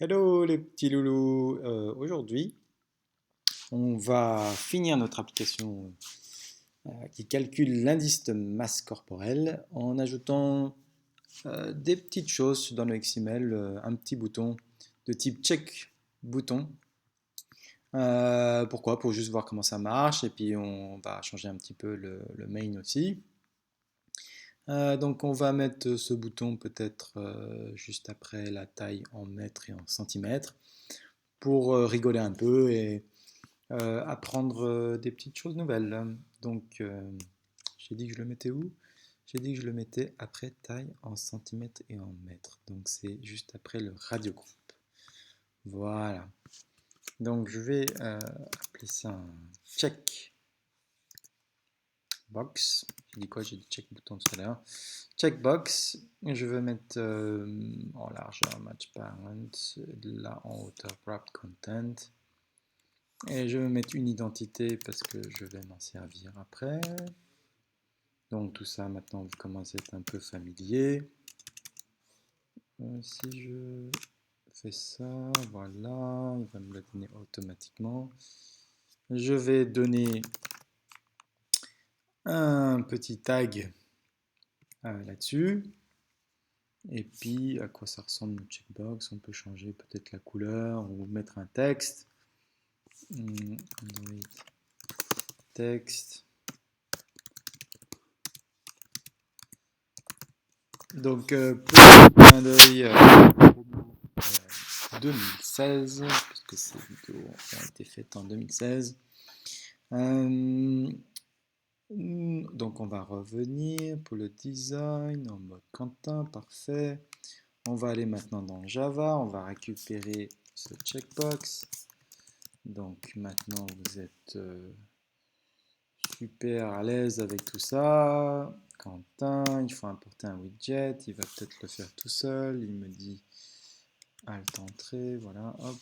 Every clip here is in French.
Hello les petits loulous. Aujourd'hui, on va finir notre application qui calcule l'indice de masse corporelle en ajoutant des petites choses dans le XML, un petit bouton de type check bouton. Pourquoi? Pour juste voir comment ça marche et puis on va changer un petit peu le main aussi. Donc on va mettre ce bouton peut-être juste après la taille en mètres et en centimètres pour rigoler un peu et apprendre des petites choses nouvelles. Donc, j'ai dit que je le mettais où? J'ai dit que je le mettais après taille en centimètres et en mètres. Donc, c'est juste après le radiogroupe. Voilà. Donc, je vais appeler ça un check box. J'ai dit quoi? J'ai dit check bouton tout à l'heure. Checkbox. Je vais mettre en largeur match parent, là en hauteur wrapped content. Et je vais mettre une identité parce que je vais m'en servir après. Donc tout ça, maintenant, vous commencez à être un peu familier. Si je fais ça, voilà, il va me le donner automatiquement. Je vais donner un petit tag là-dessus. Et puis, à quoi ça ressemble notre checkbox? On peut changer peut-être la couleur ou mettre un texte. Android texte. Donc, petit clin d'œil 2016, puisque ces vidéos ont été faites en 2016. Donc, on va revenir pour le design en mode Quentin, parfait. On va aller maintenant dans Java, on va récupérer ce checkbox. Donc, maintenant, vous êtes super à l'aise avec tout ça. Quentin, il faut importer un widget, il va peut-être le faire tout seul. Il me dit Alt entrée, voilà, hop.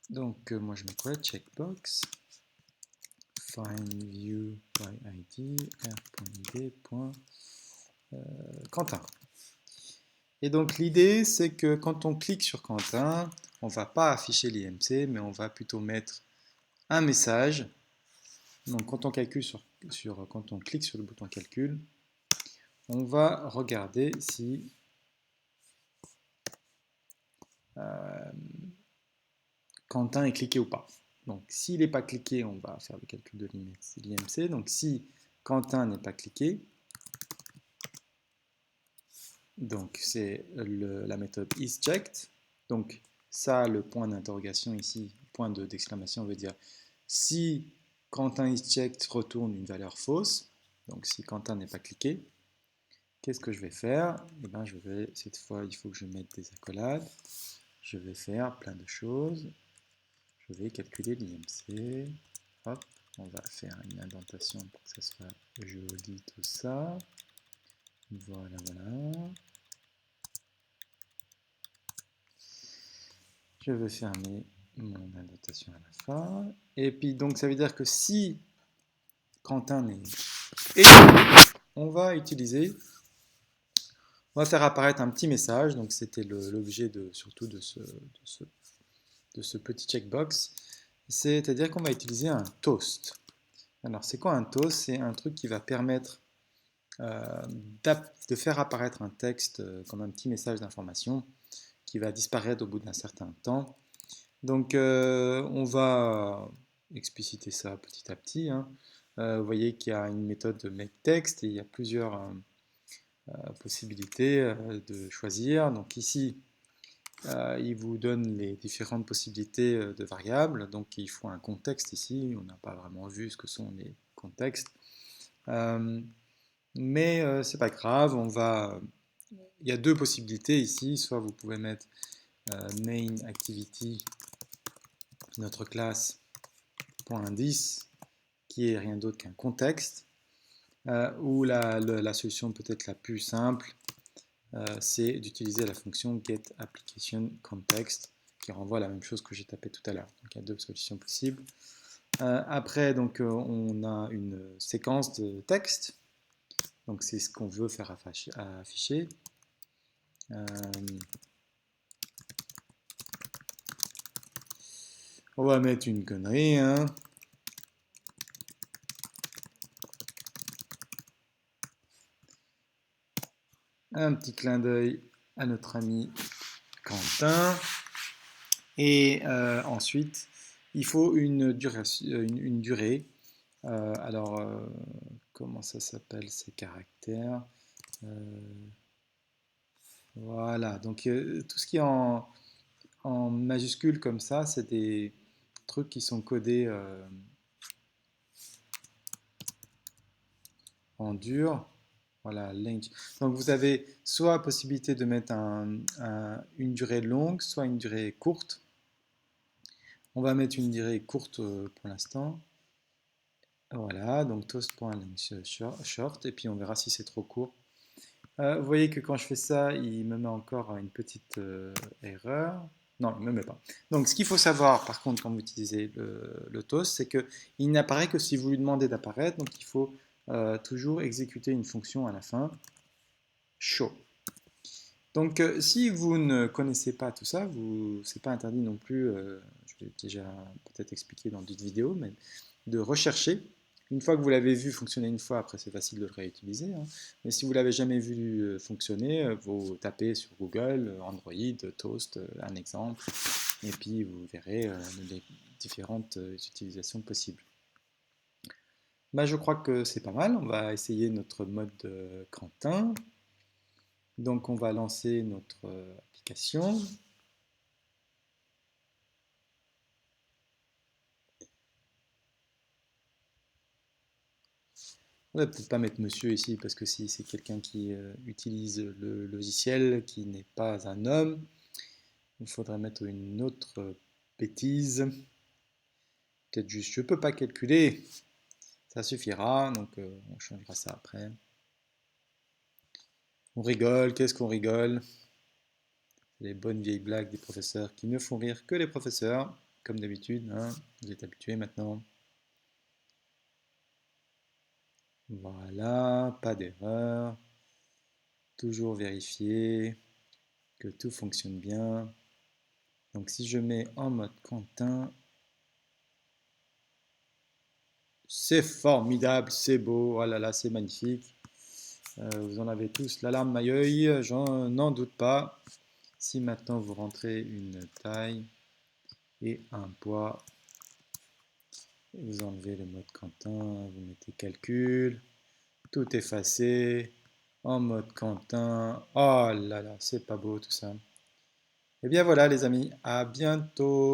Donc, moi je mets quoi? Checkbox. Find view by ID, r.id. Quentin. Et donc, l'idée, c'est que quand on clique sur Quentin, on ne va pas afficher l'IMC, mais on va plutôt mettre un message. Donc, quand on calcule quand on clique sur le bouton calcul, on va regarder si Quentin est cliqué ou pas. Donc, s'il n'est pas cliqué, on va faire le calcul de l'IMC. Donc, si Quentin n'est pas cliqué, donc c'est la méthode isChecked. Donc, ça, le point d'interrogation ici, point d'exclamation veut dire si Quentin isChecked retourne une valeur fausse, donc si Quentin n'est pas cliqué, qu'est-ce que je vais faire? Eh bien, cette fois, il faut que je mette des accolades. Je vais faire plein de choses. Je vais calculer l'IMC. Hop, on va faire une indentation pour que ça soit joli tout ça. Voilà, voilà. Je vais fermer mon indentation à la fin. Et puis donc ça veut dire que si Quentin est on va faire apparaître un petit message. Donc c'était l'objet surtout de ce petit checkbox. C'est-à-dire qu'on va utiliser un toast. Alors c'est quoi un toast? C'est un truc qui va permettre euh, de faire apparaître un texte comme un petit message d'information qui va disparaître au bout d'un certain temps. Donc on va expliciter ça petit à petit, hein. Vous voyez qu'il y a une méthode de makeText et il y a plusieurs possibilités de choisir. Donc ici, il vous donne les différentes possibilités de variables. Donc il faut un contexte ici. On n'a pas vraiment vu ce que sont les contextes. Mais c'est pas grave, il y a deux possibilités ici. Soit vous pouvez mettre main activity, notre classe .indice, qui est rien d'autre qu'un contexte, ou la solution peut-être la plus simple, c'est d'utiliser la fonction getApplicationContext, qui renvoie à la même chose que j'ai tapé tout à l'heure. Donc il y a deux solutions possibles. Après, donc, on a une séquence de texte. Donc c'est ce qu'on veut faire afficher. On va mettre une connerie, hein. Un petit clin d'œil à notre ami Quentin. Et ensuite, il faut une durée. Alors, comment ça s'appelle ces caractères? Voilà, donc tout ce qui est en majuscule comme ça, c'est des trucs qui sont codés en dur. Voilà, length. Donc vous avez soit possibilité de mettre une durée longue, soit une durée courte. On va mettre une durée courte pour l'instant. Voilà, donc toast.length short, et puis on verra si c'est trop court. Vous voyez que quand je fais ça, il me met encore une petite erreur. Non, il ne me met pas. Donc, ce qu'il faut savoir, par contre, quand vous utilisez le toast, c'est qu'il n'apparaît que si vous lui demandez d'apparaître. Donc, il faut toujours exécuter une fonction à la fin, show. Donc, si vous ne connaissez pas tout ça, c'est pas interdit non plus, je l'ai déjà peut-être expliqué dans d'autres vidéos, mais de rechercher. Une fois que vous l'avez vu fonctionner une fois, après c'est facile de le réutiliser, hein. Mais si vous l'avez jamais vu fonctionner, vous tapez sur Google, Android, Toast, un exemple, et puis vous verrez les différentes utilisations possibles. Bah, je crois que c'est pas mal. On va essayer notre mode Quentin. Donc on va lancer notre application. On va peut-être pas mettre monsieur ici parce que si c'est quelqu'un qui utilise le logiciel qui n'est pas un homme, il faudrait mettre une autre bêtise. Peut-être juste je peux pas calculer. Ça suffira, donc on changera ça après. On rigole, qu'est-ce qu'on rigole? Les bonnes vieilles blagues des professeurs qui ne font rire que les professeurs, comme d'habitude, hein, vous êtes habitués maintenant. Voilà, pas d'erreur. Toujours vérifier que tout fonctionne bien. Donc si je mets en mode Quentin, c'est formidable, c'est beau, oh là là, c'est magnifique. Vous en avez tous la larme à l'œil, n'en doute pas. Si maintenant vous rentrez une taille et un poids, vous enlevez le mode Quentin, vous mettez calcul, tout effacé, en mode Quentin. Oh là là, c'est pas beau tout ça. Et bien voilà les amis, à bientôt.